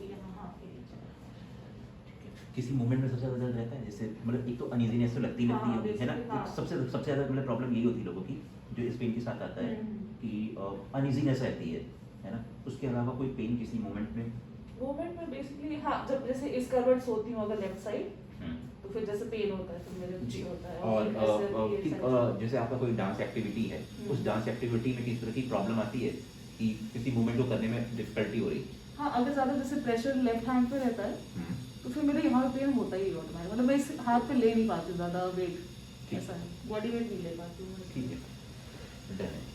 यहाँ हाँ के नीचे। किसी मूवमेंट में सबसे ज़्यादा दर्द रहता है, जैसे मतलब एक तो अनइजीनेस तो लगती हाँ, है ना, basically, हाँ। सबसे ज़्यादा मतलब प्रॉब्लम यही होती है लोगों की जो इस पेन के साथ आता है कि अनइजीनेस रहती है ना। उसके अलावा कोई पेन किसी मोमेंट में? मूवमेंट में बेसिकली हाँ, जब जैसे इस करवट सोती हूँ अगर लेफ्ट साइड, तो फिर जैसे पेन होता है तो मेरे जी। पीछे होता है और फिर ऐसे ये साइड जैसे आपका कोई डांस एक्टिविटी है, उस डांस एक्टिविटी में किस तरह की प्रॉब्लम आती है कि किसी मूवमेंट को करने में डिफिकल्टी हो रही? हाँ, अगर ज़्यादा जैसे प्रेशर लेफ्ट हैंड पे रहता है तो फिर मेरे यहाँ पे पेन होता ही है ऑटोमेटिक, मतलब मैं इस हाथ पे ले नहीं पाती हूँ ज़्यादा वेट, ठीक। ऐसा है, बॉडी वेट नहीं ले पाती हूँ मैं। ठीक है, डन है।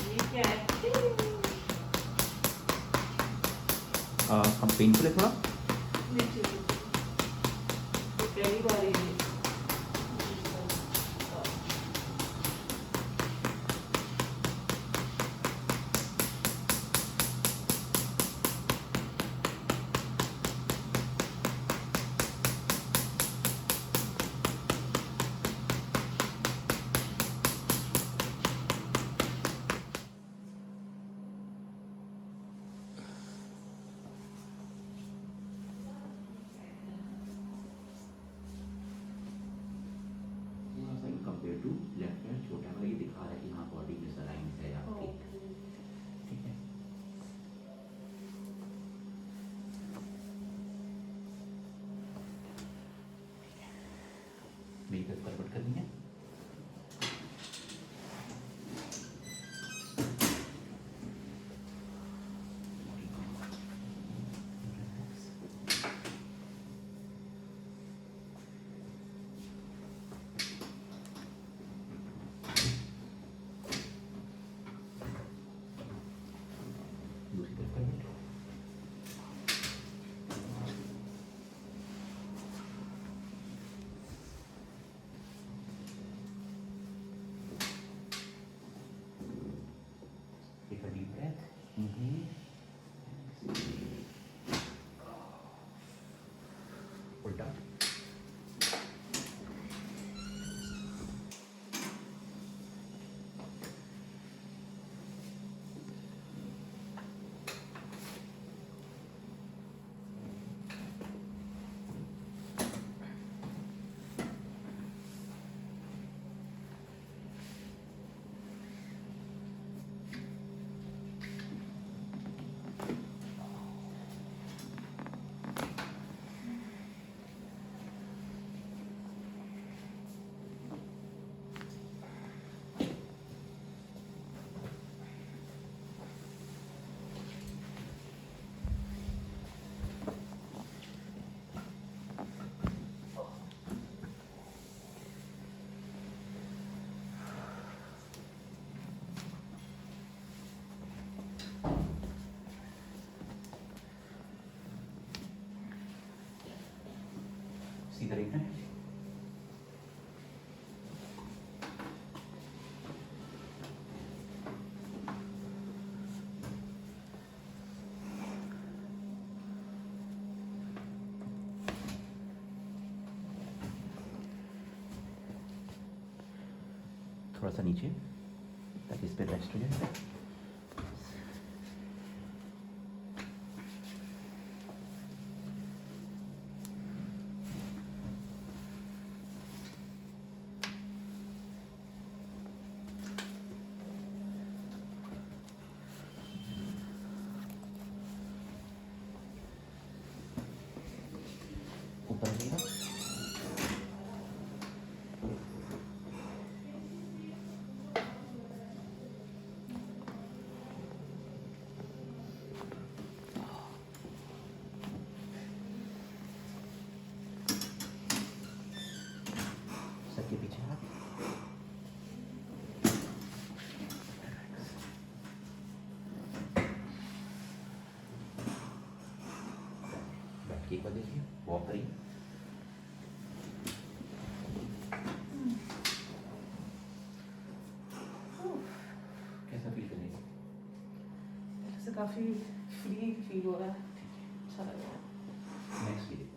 ये क्या है? हम पेनफुल है थोड़ा? नीचे पहली बार ये थोड़ा सा कंपेयर टू लेफ्ट पैर छोटा वाला ये दिखा रहा है कि हाँ बॉडी में सलाइंस है आपकी। ठीक है, मेरी तरफ करवट करनी है। दूसरी तरफ करवट। Take a deep breath. Inhale. उल्टा। सीधा देखना है। थोड़ा सा नीचे ताकि इस पे रेस्ट हो जाए। ऊपर आ जाइएगा। सर के पीछे हाथ। बैठिए, एक बार देखिए, वॉक करिए। कैसा फील करेंगे? ऐसे काफ़ी फ्री फील हो रहा है, अच्छा लग रहा है। नेक्स्ट लीजिए।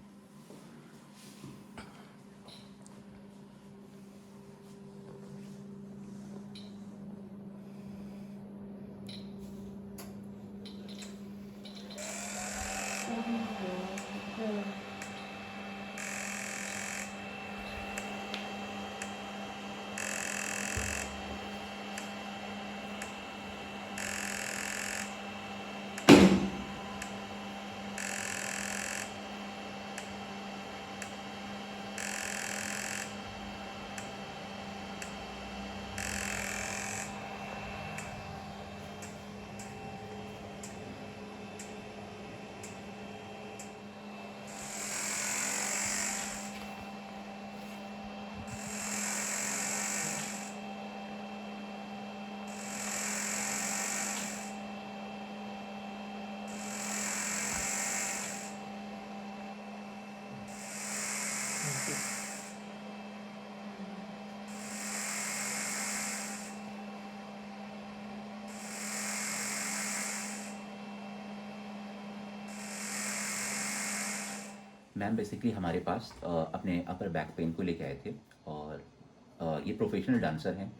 मैम बेसिकली हमारे पास अपने अपर बैक पेन को लेके आए थे और ये प्रोफेशनल डांसर हैं।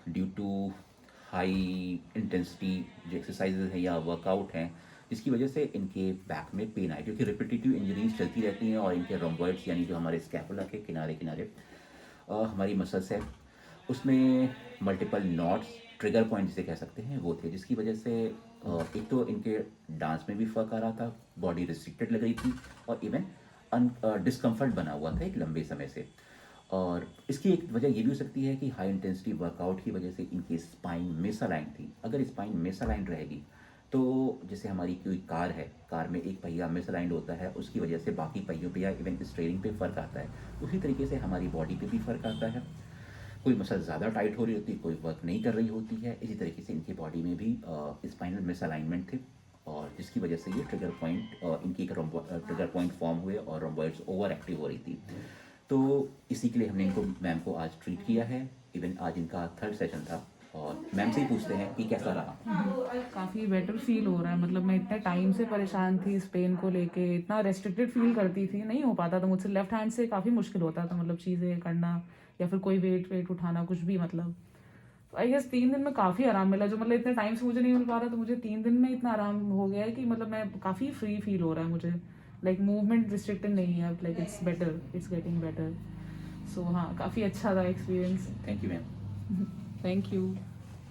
ड्यू टू हाई इंटेंसिटी जो एक्सरसाइजेज हैं या वर्कआउट हैं, जिसकी वजह से इनके बैक में पेन आए, क्योंकि रिपीटेटिव इंजरीज चलती रहती हैं और इनके रोम्बॉइड्स यानी जो हमारे स्कैपुला के किनारे किनारे हमारी मसल्स है, उसमें मल्टीपल नॉट्स, ट्रिगर पॉइंट जिसे कह सकते हैं, वो थे, जिसकी वजह से एक तो इनके डांस में भी फ़र्क आ रहा था, बॉडी रिस्ट्रिक्टेड लग रही थी और इवन डिस्कम्फर्ट बना हुआ था एक लंबे समय से। और इसकी एक वजह ये भी हो सकती है कि हाई इंटेंसिटी वर्कआउट की वजह से इनकी स्पाइन मिसअलाइन थी। अगर स्पाइन मिसअलाइन रहेगी तो जैसे हमारी कोई कार है, कार में एक पहिया मिसअलाइंड होता है, उसकी वजह से बाकी पहियों पे या इवन स्टीयरिंग पे फ़र्क आता है। उसी तरीके से हमारी बॉडी पे भी फ़र्क आता है। कोई मसल ज़्यादा टाइट हो रही होती है, कोई वर्क नहीं कर रही होती है। इसी तरीके से इनकी बॉडी में भी स्पाइनल मिसअलाइनमेंट थे और जिसकी वजह से ये ट्रिगर पॉइंट इनकी एक ट्रिगर पॉइंट फॉर्म हुए और रोम्बॉइड्स ओवर एक्टिव हो रही थी। तो इसी के लिए हमने इनको मैम को आज ट्रीट किया है। इवन आज इनका 3rd सेशन था और मैम से ही पूछते हैं कि कैसा रहा। काफ़ी बेटर फील हो रहा है। मतलब मैं इतने टाइम से परेशान थी इस पेन को लेके, इतना रेस्ट्रिक्टेड फील करती थी, नहीं हो पाता था मुझसे। लेफ्ट हैंड से काफ़ी मुश्किल होता था, मतलब चीज़ें करना या फिर कोई वेट उठाना, कुछ भी। मतलब आई गेस 3 दिन में काफ़ी आराम मिला, जो मतलब इतने टाइम से मुझे नहीं मिल पा रहा था, मुझे 3 दिन में इतना आराम हो गया है कि मतलब मैं काफ़ी फ्री फील हो रहा है मुझे। लाइक मूवमेंट रिस्ट्रिक्टेड नहीं है, like it's better, it's getting better. So हाँ, काफ़ी अच्छा था experience. Thank you ma'am. Thank you.